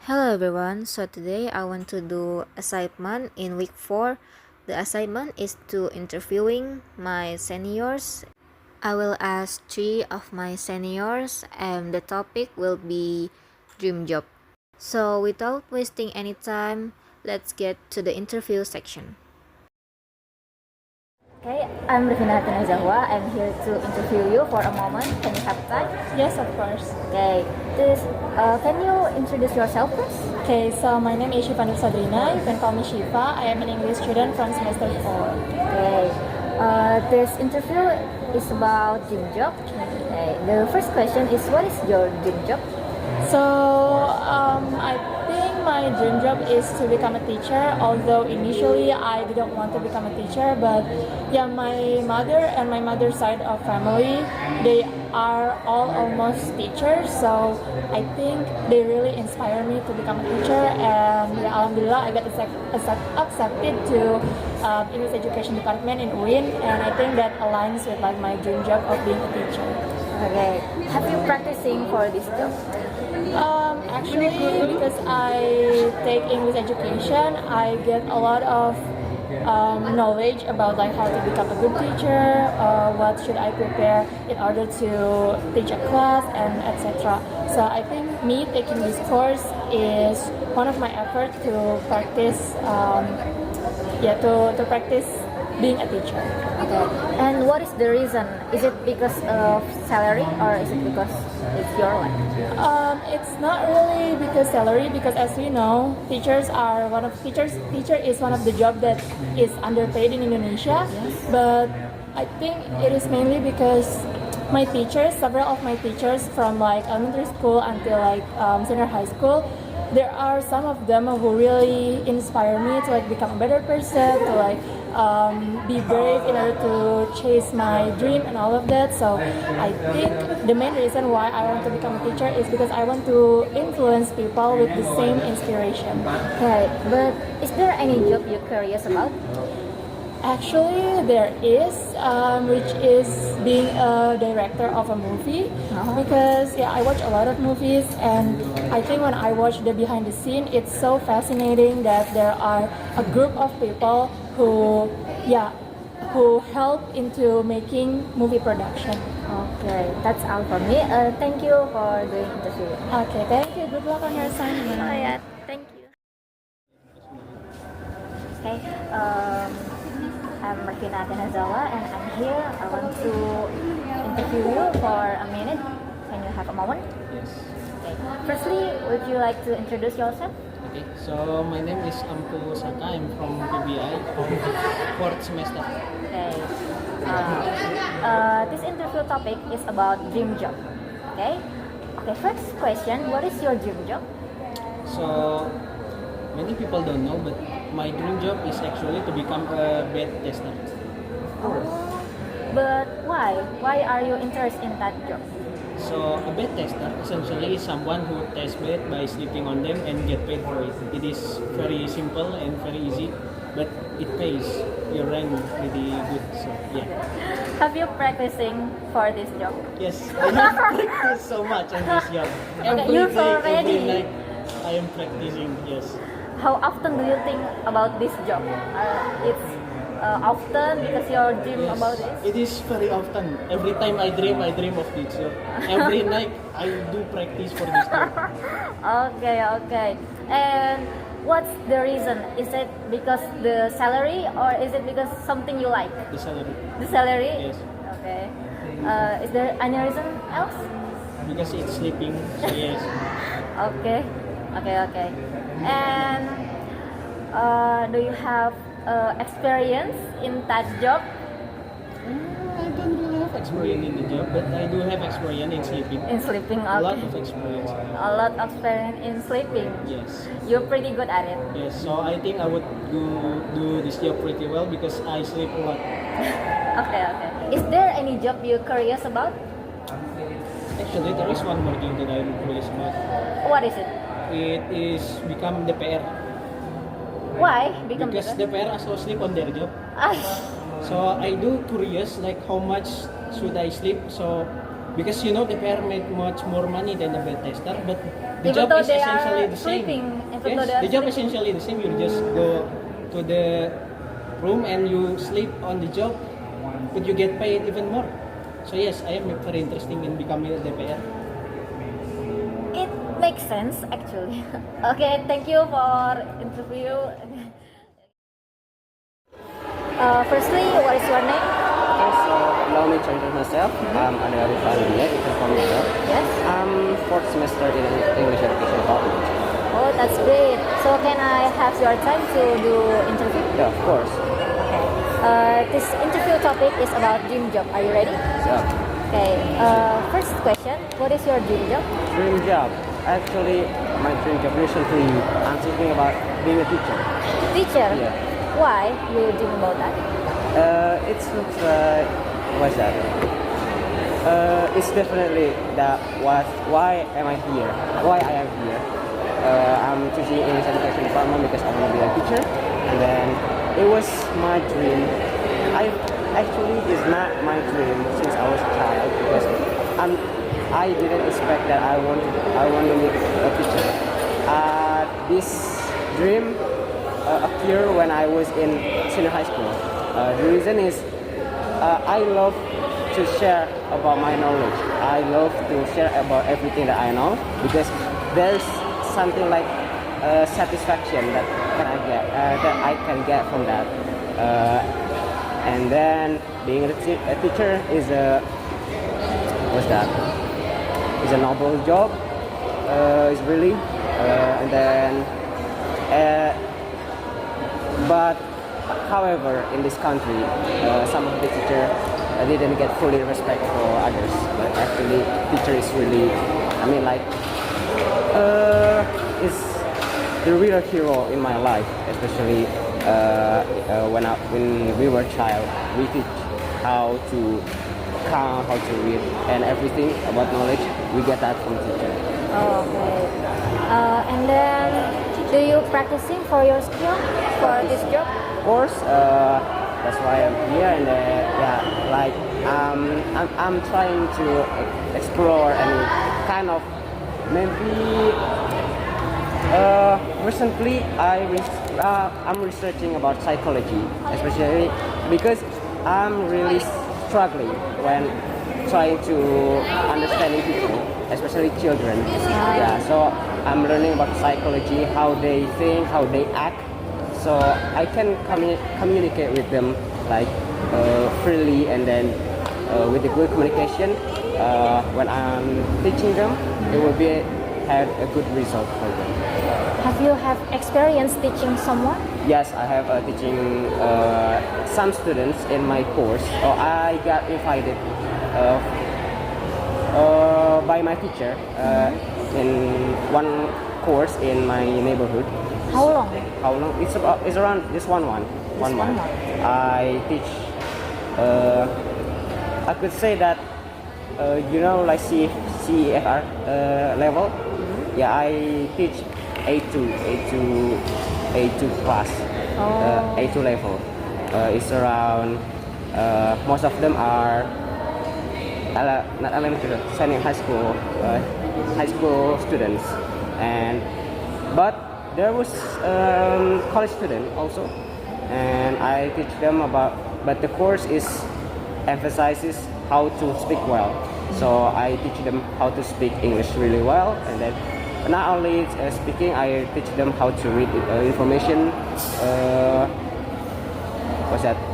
Hello everyone. So today I want to do assignment in week 4. The assignment is to interviewing my seniors. I will ask 3 of my seniors and the topic will be dream job. So without wasting any time, let's get to the interview section. Okay, I'm Revina Tenazawa. I'm here to interview you for a moment. Can you have time? Yes, of course. Okay, can you introduce yourself first? Okay, so my name is Shivanur Sadrina. You can call me Shiva. I am an English student from semester 4. Okay, this interview is about dream job. Okay, the first question is, what is your dream job? So, I think my dream job is to become a teacher, although initially I didn't want to become a teacher, but yeah, my mother and my mother's side of family, they are all almost teachers, so I think they really inspire me to become a teacher, and yeah, alhamdulillah, I got accepted to English Education Department in UIN, and I think that aligns with like my dream job of being a teacher. Okay, have you practicing for this job? Actually, because I take English education, I get a lot of knowledge about like how to become a good teacher, what should I prepare in order to teach a class, and etc. So I think me taking this course is one of my efforts to practice, to practice being a teacher. Okay, and what is the reason? Is it because of salary or is it because it's your life? It's not really because salary, because as we know, teacher is one of the job that is underpaid in Indonesia. Yes. But I think it is mainly because my teachers, several of my teachers from like elementary school until like senior high school, there are some of them who really inspire me to like become a better person, to like be brave in order to chase my dream and all of that. So I think the main reason why I want to become a teacher is because I want to influence people with the same inspiration. Okay, but is there any job you're curious about? Actually, there is, which is being a director of a movie. Because yeah, I watch a lot of movies, and I think when I watch the behind the scene, it's so fascinating that there are a group of people who help into making movie production. Okay, that's all for me. Thank you for the interview. Okay, thank you. Good luck on your assignment. Oh yeah, thank you. Okay, I'm Revina Tenazawa and I'm here. I want to interview you for a minute. Can you have a moment? Yes. Okay. Firstly, would you like to introduce yourself? Okay. So my name is Amku Saka. I'm from PBI, fourth semester. Okay. This interview topic is about dream job. Okay. Okay. First question: what is your dream job? So many people don't know, but my dream job is actually to become a bed tester. Oh. But why? Why are you interested in that job? So a bed tester essentially is someone who tests bed by sleeping on them and get paid for it. It is very simple and very easy, but it pays your rent really good. So yeah. Have you practicing for this job? Yes, I have practiced so much on this job. you're so Every ready. night I am practicing. Yes. How often do you think about this job? It's often because you're dream Yes, about it. it is very often. Every time I dream of this job. Every night I do practice for this job. Okay, okay. And what's the reason? Is it because the salary or is it because something you like? The salary. The salary? Yes. Okay. Is there any reason else? Because it's sleeping. So yes. Okay. Okay, okay. And do you have experience in that job? I don't really have experience in the job, but I do have experience in sleeping. In sleeping, A lot okay. of experience. A lot of experience in sleeping. Yes. You're pretty good at it. Yes. So I think I would do this job pretty well because I sleep a lot. Okay, okay. Is there any job you're curious about? Actually, there is one more job that I'm curious about. What is it? It is become the PR. Why? Become Because the PR also sleep on their job. Ah, So I do curious like how much should I sleep. So because the pair make much more money than the bed tester, but The Even job though is they essentially are the same. sleeping, even though Yes, they are the job is sleeping. essentially the same. You just go to the room and you sleep on the job, but you get paid even more. So yes, I am very interested in becoming a DPR. It makes sense actually. Okay, thank you for interview. Firstly, what is your name? Okay, so allow me to introduce myself. I'm Ade Arif Ardia, it's from Medan. Yes. I'm fourth semester in English Education Department. Oh, that's great. So can I have your time to do interview? Yeah, of course. Okay. This interview topic is about dream job. Are you ready? So, Okay. First question. What is your dream job? dream job. Actually, my dream job recently, I'm thinking about being a teacher. Teacher. Yeah. Why you dream about that? It looks like, what's that? It's definitely that why am I here? Why I am here? I'm choosing English Education Department because I want to be a teacher, and then it was my dream. It's not my dream since I was a child because I didn't expect that I want to be a teacher. This dream occurred when I was in senior high school. The reason is I love to share about my knowledge. I love to share about everything that I know because there's something like satisfaction that I can get from that. And then being a teacher is a what's that? Is a noble job. It's really and then. But however, in this country, some of the teachers didn't get fully respect for others. But actually, teacher is really, is the real hero in my life. Especially when we were child, we teach how to count, how to read, and everything about knowledge. We get that from teacher. Oh, okay. And then, do you practicing for your skill for this job? Of course, that's why I'm here, and I'm trying to explore any kind of maybe. Recently, I'm researching about psychology, especially because I'm really struggling when trying to understanding people, especially children. Yeah, so I'm learning about psychology, how they think, how they act, so I can communicate with them like freely, and then with the good communication. When I'm teaching them, it will be have a good result for them. Have you have experience teaching someone? Yes, I have teaching some students in my course. I got invited by my teacher in one course in my neighborhood. How long? How long? It's around just one month. Just 1 month. I teach. I could say that like CEFR level. Yeah, I teach A2 class. A2 level. It's around. Most of them are not elementary, senior high school students, but there was college student also, and I teach them about. But the course emphasizes how to speak well, so I teach them how to speak English really well, and then not only speaking, I teach them how to read information.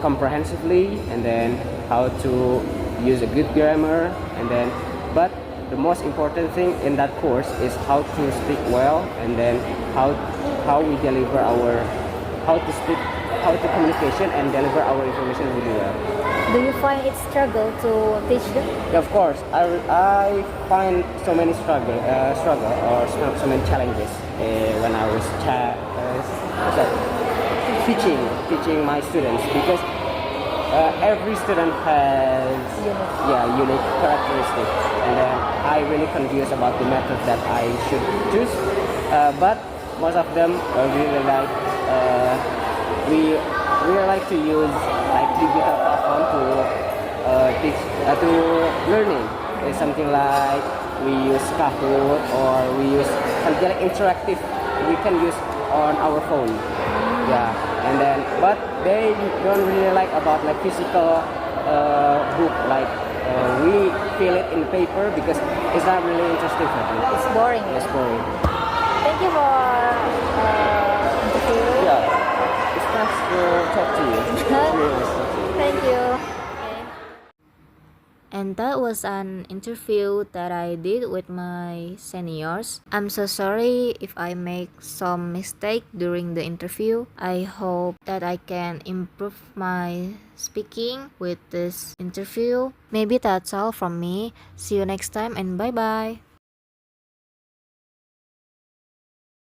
Comprehensively, and then how to use a good grammar, and then but the most important thing in that course is how to speak well, and then how we deliver how to communication and deliver our information really well. Do you find it struggle to teach them? Yeah, of course, I find so many struggle or so many challenges when I was teaching my students, because every student has unique characteristics, and then I really confused about the method that I should choose. But most of them really like we like to use like digital platform to teach to learning. It's something like we use Kahoot or we use something like interactive we can use on our phone. Yeah, and then but they don't really like about like physical book like we feel it in paper because it's not really interesting for them. It's boring. It's boring. Thank you for interview. Yeah, it's nice to talk to you. It's really nice to talk to you. Thank you. And that was an interview that I did with my seniors. I'm so sorry if I make some mistake during the interview. I hope that I can improve my speaking with this interview. Maybe that's all from me. See you next time and bye bye.